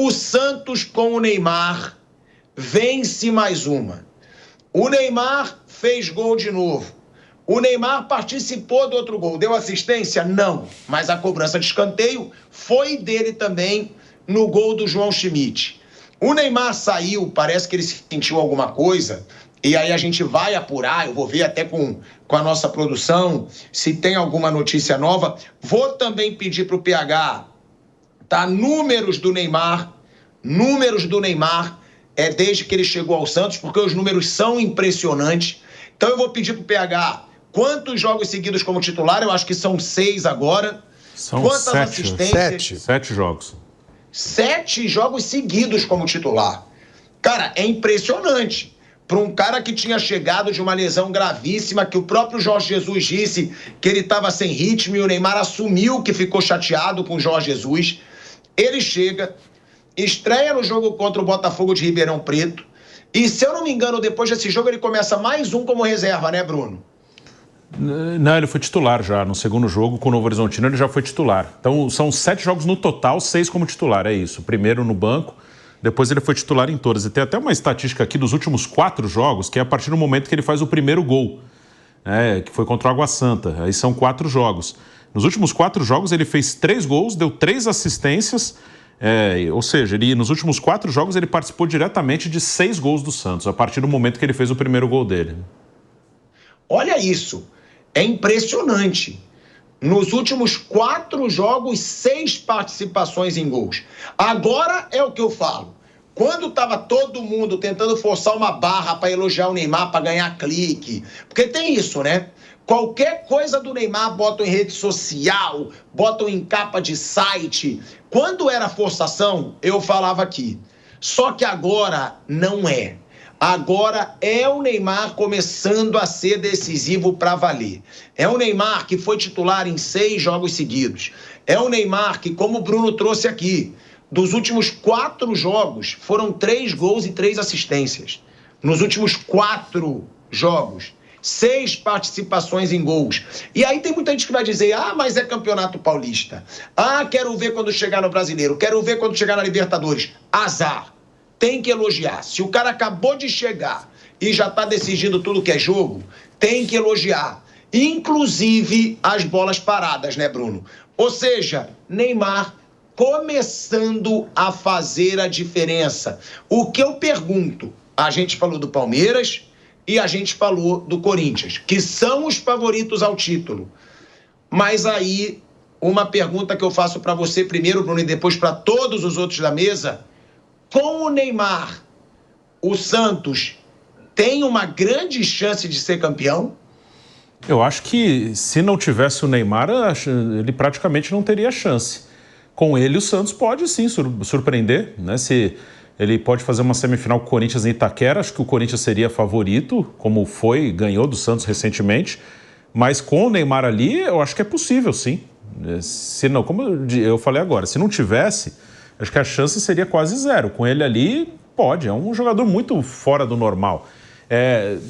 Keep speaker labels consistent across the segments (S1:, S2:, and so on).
S1: O Santos com o Neymar vence mais uma. O Neymar fez gol de novo. O Neymar participou do outro gol. Deu assistência? Não. Mas a cobrança de escanteio foi dele também no gol do João Schmidt. O Neymar saiu, parece que ele sentiu alguma coisa, e aí a gente vai apurar, eu vou ver até com a nossa produção se tem alguma notícia nova. Vou também pedir para o PH, tá? Números do Neymar desde que ele chegou ao Santos, porque os números são impressionantes. Então eu vou pedir para o PH quantos jogos seguidos como titular, eu acho que são 6 agora.
S2: São
S1: quantas
S2: 7,
S1: assistências?
S2: 7 jogos.
S1: 7 jogos seguidos como titular. Cara, é impressionante. Para um cara que tinha chegado de uma lesão gravíssima, que o próprio Jorge Jesus disse que ele estava sem ritmo e o Neymar assumiu que ficou chateado com o Jorge Jesus. Ele chega, estreia no jogo contra o Botafogo de Ribeirão Preto e, se eu não me engano, depois desse jogo ele começa mais um como reserva, né, Bruno?
S2: Não, ele foi titular já. No segundo jogo, com o Novo Horizontino, ele já foi titular. Então, são 7 jogos no total, 6 como titular, é isso. Primeiro no banco, depois ele foi titular em todas. E tem até uma estatística aqui dos últimos 4 jogos, que é a partir do momento que ele faz o primeiro gol, que foi contra o Água Santa. Aí são 4 jogos. Nos últimos 4 jogos, ele fez 3 gols, deu 3 assistências, ou seja, nos últimos 4 jogos, ele participou diretamente de 6 gols do Santos, a partir do momento que ele fez o primeiro gol dele.
S1: Olha isso. É impressionante. Nos últimos 4 jogos, 6 participações em gols. Agora é o que eu falo. Quando estava todo mundo tentando forçar uma barra para elogiar o Neymar, para ganhar clique, porque tem isso, né? Qualquer coisa do Neymar botam em rede social, botam em capa de site. Quando era forçação, eu falava aqui. Só que agora não é. Agora é o Neymar começando a ser decisivo para valer. É o Neymar que foi titular em 6 jogos seguidos. É o Neymar que, como o Bruno trouxe aqui, dos últimos 4 jogos, foram 3 gols e 3 assistências. Nos últimos 4 jogos, 6 participações em gols. E aí tem muita gente que vai dizer, mas é Campeonato Paulista. Quero ver quando chegar no Brasileiro. Quero ver quando chegar na Libertadores. Azar. Tem que elogiar. Se o cara acabou de chegar e já está decidindo tudo que é jogo, tem que elogiar. Inclusive as bolas paradas, né, Bruno? Ou seja, Neymar começando a fazer a diferença. O que eu pergunto, a gente falou do Palmeiras e a gente falou do Corinthians, que são os favoritos ao título. Mas aí, uma pergunta que eu faço para você primeiro, Bruno, e depois para todos os outros da mesa. Com o Neymar, o Santos tem uma grande chance de ser campeão?
S2: Eu acho que se não tivesse o Neymar, ele praticamente não teria chance. Com ele, o Santos pode sim surpreender, né? Se ele pode fazer uma semifinal com o Corinthians em Itaquera, acho que o Corinthians seria favorito, como foi, ganhou do Santos recentemente. Mas com o Neymar ali, eu acho que é possível, sim. Se não, como eu falei agora, se não tivesse, acho que a chance seria quase 0. Com ele ali, pode. É um jogador muito fora do normal.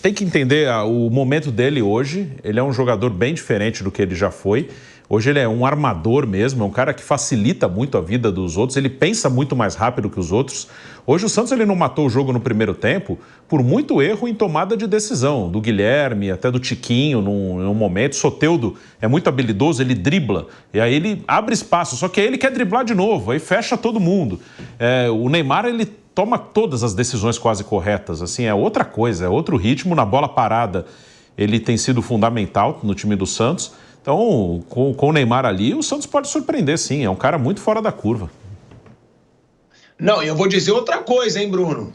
S2: Tem que entender o momento dele hoje. Ele é um jogador bem diferente do que ele já foi. Hoje ele é um armador mesmo, é um cara que facilita muito a vida dos outros. Ele pensa muito mais rápido que os outros. Hoje o Santos ele não matou o jogo no primeiro tempo por muito erro em tomada de decisão. Do Guilherme, até do Tiquinho num momento. Soteldo é muito habilidoso, ele dribla. E aí ele abre espaço, só que aí ele quer driblar de novo. Aí fecha todo mundo. O Neymar, ele toma todas as decisões quase corretas. Assim, é outra coisa, é outro ritmo. Na bola parada, ele tem sido fundamental no time do Santos. Então, com o Neymar ali, o Santos pode surpreender, sim. É um cara muito fora da curva.
S1: Não, eu vou dizer outra coisa, hein, Bruno?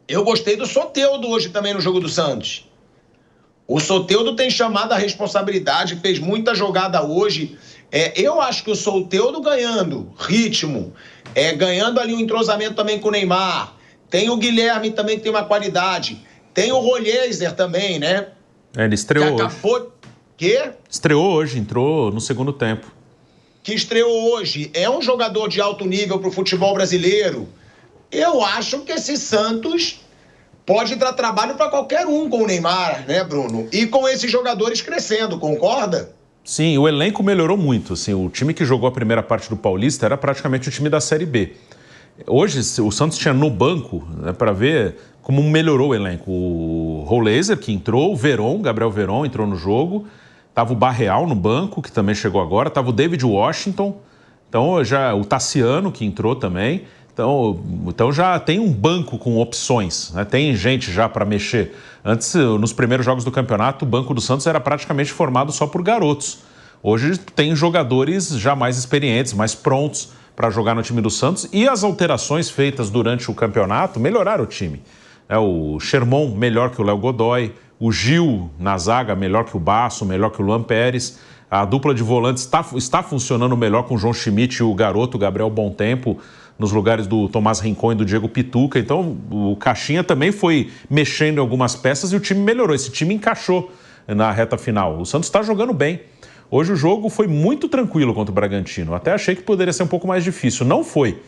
S1: Eu gostei do Soteldo hoje também no jogo do Santos. O Soteldo tem chamado a responsabilidade, fez muita jogada hoje. Eu acho que o Soteldo ganhando ritmo, ganhando ali um entrosamento também com o Neymar. Tem o Guilherme também que tem uma qualidade. Tem o Rolheiser também, né?
S2: Ele estreou hoje.
S1: Quê?
S2: Estreou hoje, entrou no segundo tempo.
S1: Que estreou hoje. É um jogador de alto nível para o futebol brasileiro. Eu acho que esse Santos pode dar trabalho para qualquer um com o Neymar, né, Bruno? E com esses jogadores crescendo, concorda?
S2: Sim, o elenco melhorou muito. Assim, o time que jogou a primeira parte do Paulista era praticamente o time da Série B. Hoje o Santos tinha no banco, né, para ver como melhorou o elenco. O Roleiser, que entrou, o Gabriel Veron entrou no jogo, estava o Barreal no banco, que também chegou agora, estava o David Washington, então já o Tassiano, que entrou também. Então já tem um banco com opções, né? Tem gente já para mexer. Antes, nos primeiros jogos do campeonato, o banco do Santos era praticamente formado só por garotos. Hoje tem jogadores já mais experientes, mais prontos para jogar no time do Santos, e as alterações feitas durante o campeonato melhoraram o time. O Sherman melhor que o Léo Godoy, o Gil na zaga melhor que o Basso, melhor que o Luan Pérez. A dupla de volantes está funcionando melhor com o João Schmidt e o garoto Gabriel Bontempo nos lugares do Tomás Rincon e do Diego Pituca. Então o Caixinha também foi mexendo em algumas peças e o time melhorou. Esse time encaixou na reta final. O Santos está jogando bem. Hoje o jogo foi muito tranquilo contra o Bragantino. Até achei que poderia ser um pouco mais difícil. Não foi.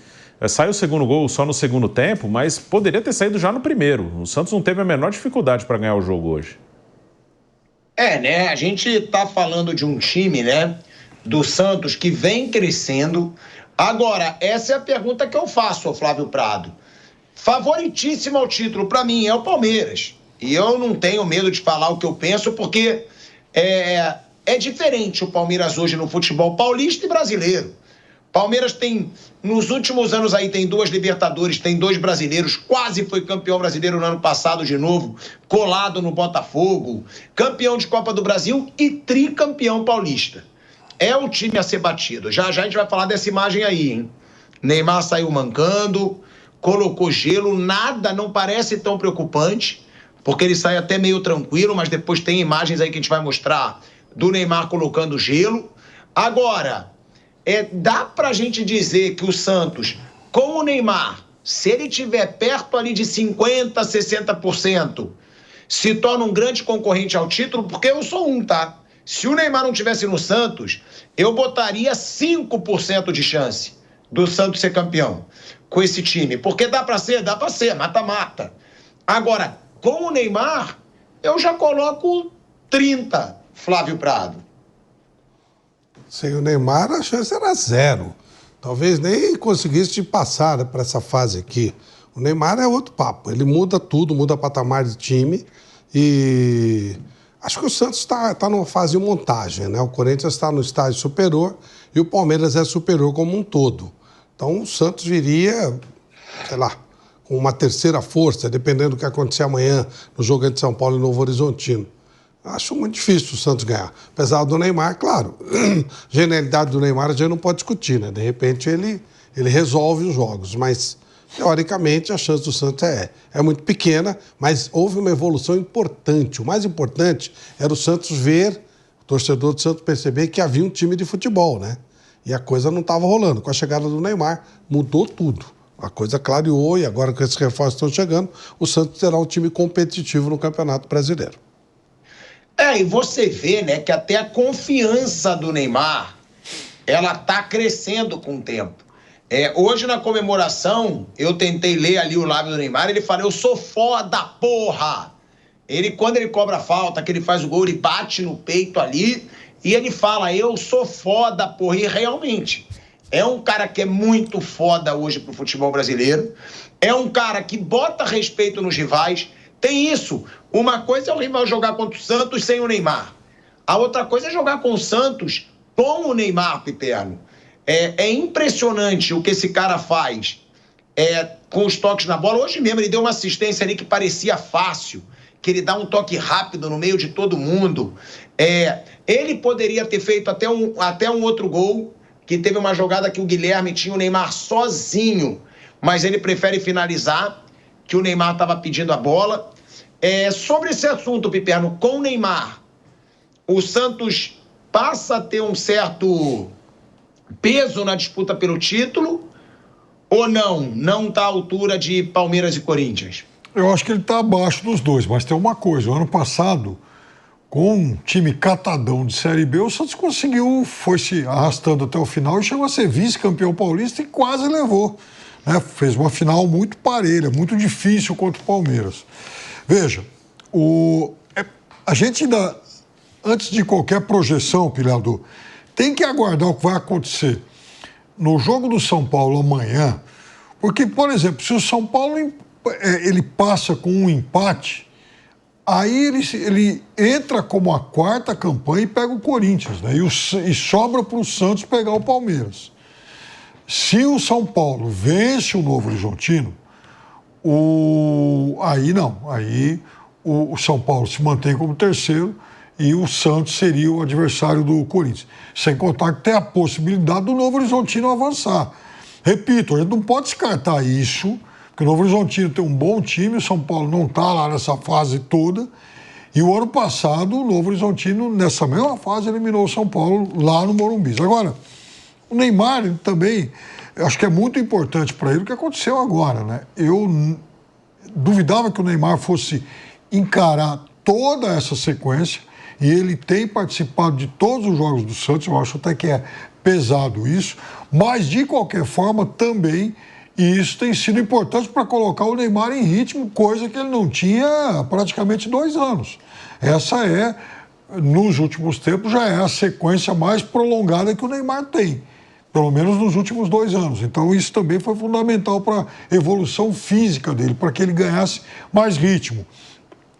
S2: Saiu o segundo gol só no segundo tempo, mas poderia ter saído já no primeiro. O Santos não teve a menor dificuldade para ganhar o jogo hoje.
S1: Né? A gente tá falando de um time, né, do Santos que vem crescendo. Agora, essa é a pergunta que eu faço, Flávio Prado. Favoritíssimo ao título, para mim, é o Palmeiras. E eu não tenho medo de falar o que eu penso, porque é diferente o Palmeiras hoje no futebol paulista e brasileiro. Palmeiras tem, nos últimos anos aí, tem 2 Libertadores, tem 2 brasileiros, quase foi campeão brasileiro no ano passado de novo, colado no Botafogo, campeão de Copa do Brasil e tricampeão paulista. É o time a ser batido. Já já a gente vai falar dessa imagem aí, hein? Neymar saiu mancando, colocou gelo, nada não parece tão preocupante, porque ele sai até meio tranquilo, mas depois tem imagens aí que a gente vai mostrar do Neymar colocando gelo. Agora, dá pra gente dizer que o Santos, com o Neymar, se ele estiver perto ali de 50%, 60%, se torna um grande concorrente ao título, porque eu sou tá? Se o Neymar não tivesse no Santos, eu botaria 5% de chance do Santos ser campeão com esse time. Porque dá pra ser, mata-mata. Agora, com o Neymar, eu já coloco 30%, Flávio Prado.
S3: Sem o Neymar, a chance era 0. Talvez nem conseguisse passar, né, para essa fase aqui. O Neymar é outro papo. Ele muda tudo, muda patamar de time. E acho que o Santos está numa fase de montagem, né? O Corinthians está no estágio superior e o Palmeiras é superior como um todo. Então o Santos viria, sei lá, com uma terceira força, dependendo do que acontecer amanhã no jogo entre São Paulo e Novo Horizontino. Acho muito difícil o Santos ganhar. Apesar do Neymar, claro, genialidade do Neymar a gente não pode discutir, né? De repente ele resolve os jogos, mas teoricamente a chance do Santos é muito pequena, mas houve uma evolução importante. O mais importante era o Santos ver, o torcedor do Santos perceber que havia um time de futebol, né? E a coisa não estava rolando. Com a chegada do Neymar, mudou tudo. A coisa clareou e agora que esses reforços estão chegando, o Santos terá um time competitivo no Campeonato Brasileiro.
S1: E você vê, né, que até a confiança do Neymar, ela tá crescendo com o tempo. Hoje na comemoração, eu tentei ler ali o lábio do Neymar, ele fala, eu sou foda, porra! Quando ele cobra a falta, que ele faz o gol, ele bate no peito ali e ele fala, eu sou foda, porra, e realmente é um cara que é muito foda hoje pro futebol brasileiro, é um cara que bota respeito nos rivais. Tem isso. Uma coisa é o rival jogar contra o Santos sem o Neymar. A outra coisa é jogar com o Santos com o Neymar, Piperno. É impressionante o que esse cara faz com os toques na bola. Hoje mesmo ele deu uma assistência ali que parecia fácil, que ele dá um toque rápido no meio de todo mundo. Ele poderia ter feito até um outro gol, que teve uma jogada que o Guilherme tinha o Neymar sozinho, mas ele prefere finalizar, que o Neymar estava pedindo a bola. Sobre esse assunto, Piperno, com o Neymar, o Santos passa a ter um certo peso na disputa pelo título ou não está à altura de Palmeiras e Corinthians?
S4: Eu acho que ele está abaixo dos dois, mas tem uma coisa, o ano passado, com um time catadão de Série B, o Santos foi se arrastando até o final e chegou a ser vice-campeão paulista e quase levou, né? Fez uma final muito parelha, muito difícil contra o Palmeiras. Veja, a gente ainda, antes de qualquer projeção, Pilhador, tem que aguardar o que vai acontecer no jogo do São Paulo amanhã, Porque, por exemplo, se o São Paulo ele passa com um empate, aí ele entra como a quarta campanha e pega o Corinthians, né? E sobra para o Santos pegar o Palmeiras. Se o São Paulo vence o Novo Horizontino, aí não. Aí o São Paulo se mantém como terceiro e o Santos seria o adversário do Corinthians. Sem contar que tem a possibilidade do Novo Horizontino avançar. Repito, a gente não pode descartar isso, porque o Novo Horizontino tem um bom time, o São Paulo não está lá nessa fase toda. E o ano passado, o Novo Horizontino, nessa mesma fase, eliminou o São Paulo lá no Morumbi. Agora, o Neymar também, eu acho que é muito importante para ele o que aconteceu agora, né? Eu duvidava que o Neymar fosse encarar toda essa sequência, e ele tem participado de todos os jogos do Santos, eu acho até que é pesado isso, mas de qualquer forma também isso tem sido importante para colocar o Neymar em ritmo, coisa que ele não tinha praticamente 2 anos. Essa nos últimos tempos, já é a sequência mais prolongada que o Neymar tem, pelo menos nos últimos 2 anos. Então isso também foi fundamental para a evolução física dele, para que ele ganhasse mais ritmo.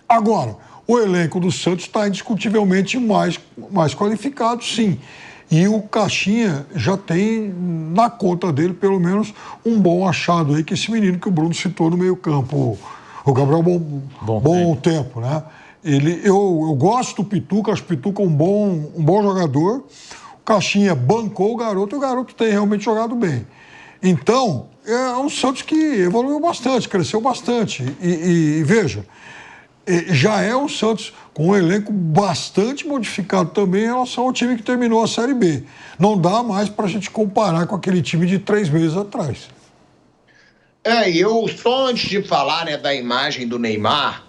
S4: Agora, o elenco do Santos está indiscutivelmente mais qualificado, sim. E o Caixinha já tem na conta dele, pelo menos, um bom achado aí, que é esse menino que o Bruno citou no meio-campo, o Gabriel Bom Tempo, né? Eu gosto do Pituca, acho o Pituca um bom jogador. O Caixinha bancou o garoto tem realmente jogado bem. Então, é um Santos que evoluiu bastante, cresceu bastante. E veja, já é um Santos com um elenco bastante modificado também em relação ao time que terminou a Série B. Não dá mais para a gente comparar com aquele time de 3 meses atrás.
S1: E eu só antes de falar, né, da imagem do Neymar,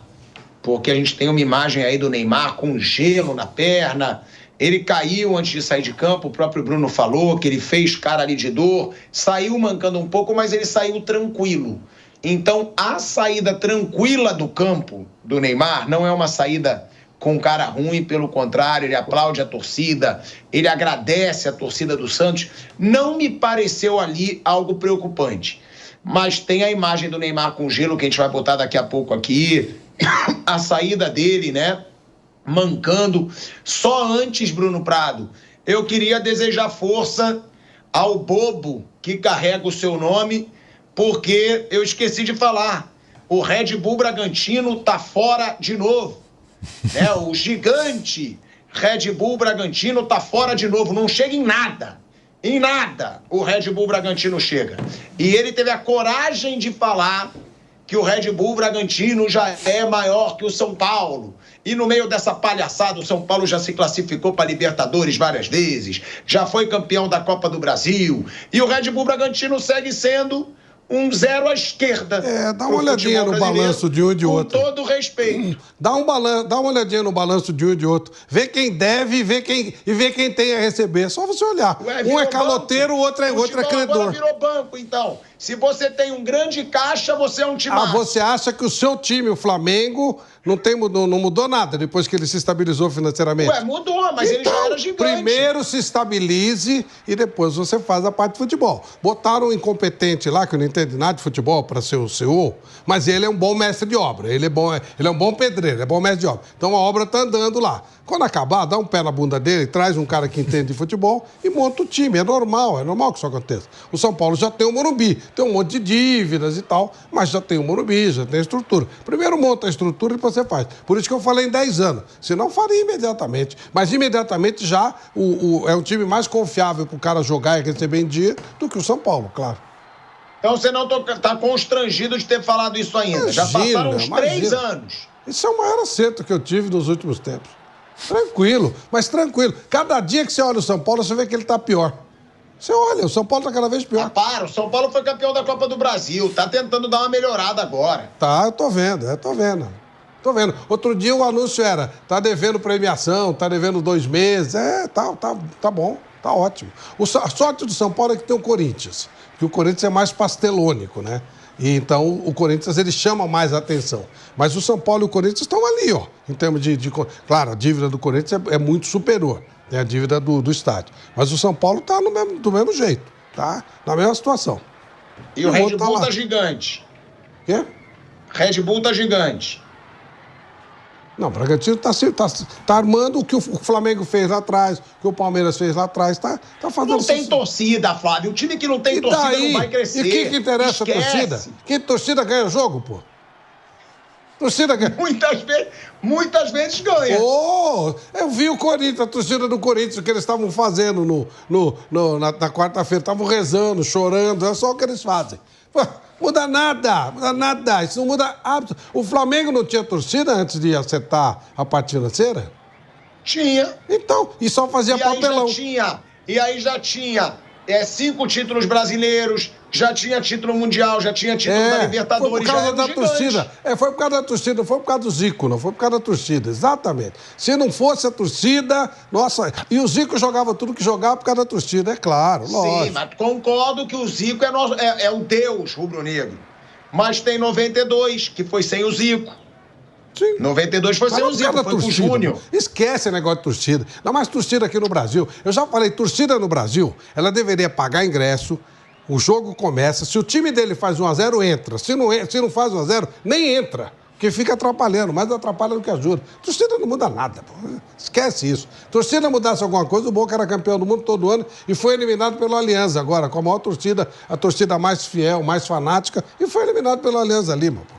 S1: porque a gente tem uma imagem aí do Neymar com gelo na perna, ele caiu antes de sair de campo, o próprio Bruno falou que ele fez cara ali de dor, saiu mancando um pouco, mas ele saiu tranquilo. Então, a saída tranquila do campo do Neymar não é uma saída com cara ruim, pelo contrário, ele aplaude a torcida, ele agradece a torcida do Santos. Não me pareceu ali algo preocupante. Mas tem a imagem do Neymar com gelo, que a gente vai botar daqui a pouco aqui, a saída dele, né, mancando. Só antes, Bruno Prado, eu queria desejar força ao bobo que carrega o seu nome, porque eu esqueci de falar, o Red Bull Bragantino tá fora de novo. O gigante Red Bull Bragantino tá fora de novo, não chega em nada o Red Bull Bragantino chega. E ele teve a coragem de falar que o Red Bull Bragantino já é maior que o São Paulo. E no meio dessa palhaçada, o São Paulo já se classificou para Libertadores várias vezes, já foi campeão da Copa do Brasil, e o Red Bull Bragantino segue sendo um zero à esquerda.
S3: Dá uma olhadinha no balanço de um e de outro.
S1: Com todo respeito.
S3: Dá uma olhadinha no balanço de um e de outro. Vê quem deve e vê quem tem a receber. É só você olhar. Um é caloteiro, o outro é credor.
S1: Agora virou banco, então. Se você tem um grande caixa, você é um timaço.
S3: Você acha que o seu time, o Flamengo, não mudou nada depois que ele se estabilizou financeiramente?
S1: Mudou, mas então, ele já era gigante.
S3: Primeiro se estabilize e depois você faz a parte de futebol. Botaram um incompetente lá, que não entende nada de futebol, para ser o CEO, mas ele é um bom mestre de obra. Ele é um bom pedreiro, é bom mestre de obra. Então a obra tá andando lá. Quando acabar, dá um pé na bunda dele, traz um cara que entende de futebol e monta o time. É normal que isso aconteça. O São Paulo já tem o Morumbi, tem um monte de dívidas e tal, mas já tem o Morumbi, já tem a estrutura. Primeiro monta a estrutura e depois você faz. Por isso que eu falei em 10 anos. Senão faria imediatamente. Mas imediatamente já é um time mais confiável para o cara jogar e receber em dia do que o São Paulo, claro.
S1: Então você não tá constrangido de ter falado isso ainda. Já passaram uns 3 anos.
S3: Isso é o maior acerto que eu tive nos últimos tempos. Tranquilo, mas tranquilo. Cada dia que você olha o São Paulo, você vê que ele tá pior. Você olha, o São Paulo tá cada vez pior.
S1: O São Paulo foi campeão da Copa do Brasil, tá tentando dar uma melhorada agora.
S3: Tá, eu tô vendo. Outro dia o anúncio era, tá devendo premiação, tá devendo 2 meses. Tá bom, tá ótimo. A sorte do São Paulo é que tem o Corinthians, que o Corinthians é mais pastelônico, né? E então o Corinthians ele chama mais a atenção. Mas o São Paulo e o Corinthians estão ali, ó, em termos de claro, a dívida do Corinthians é muito superior, né, a dívida do estádio. Mas o São Paulo está do mesmo jeito, tá? Na mesma situação.
S1: E o Red
S3: outro
S1: Bull
S3: lá.
S1: tá gigante.
S3: Quê?
S1: Red Bull tá gigante.
S3: Não, o Bragantino tá armando o que o Flamengo fez lá atrás, o que o Palmeiras fez lá atrás, tá fazendo...
S1: Não tem torcida, Flávio. O time que não tem
S3: E
S1: torcida
S3: daí?
S1: não vai crescer.
S3: E o que interessa a
S1: Esquece.
S3: torcida? Que torcida ganha jogo, pô? Torcida ganha.
S1: Muitas vezes ganha.
S3: Oh, eu vi o Corinthians, a torcida do Corinthians, o que eles estavam fazendo na quarta-feira. Estavam rezando, chorando, é só o que eles fazem. Pô, muda nada. Isso não muda hábito. O Flamengo não tinha torcida antes de acertar a parte financeira?
S1: Tinha.
S3: Então, e só fazia papelão.
S1: E aí já tinha 5 títulos brasileiros, já tinha título mundial, já tinha título da Libertadores.
S3: Foi por causa da
S1: gigante.
S3: torcida. Foi por causa da torcida, não foi por causa do Zico, não foi por causa da torcida, exatamente. Se não fosse a torcida, nossa... E o Zico jogava tudo que jogava por causa da torcida, é claro, lógico.
S1: Sim, mas concordo que o Zico é o deus rubro-negro. Mas tem 92, que foi sem o Zico.
S3: Sim.
S1: 92 foi sem o Zico, foi com o Júnior.
S3: Esquece o negócio de torcida. Não mais torcida aqui no Brasil. Eu já falei, torcida no Brasil, ela deveria pagar ingresso, o jogo começa, se o time dele faz 1-0, entra. Se não faz 1-0, nem entra. Porque fica atrapalhando, mais atrapalha do que ajuda. Torcida não muda nada, pô. Esquece isso. Torcida mudasse alguma coisa, o Boca era campeão do mundo todo ano e foi eliminado pelo Alianza agora, com a maior torcida, a torcida mais fiel, mais fanática, e foi eliminado pelo Alianza Lima, pô.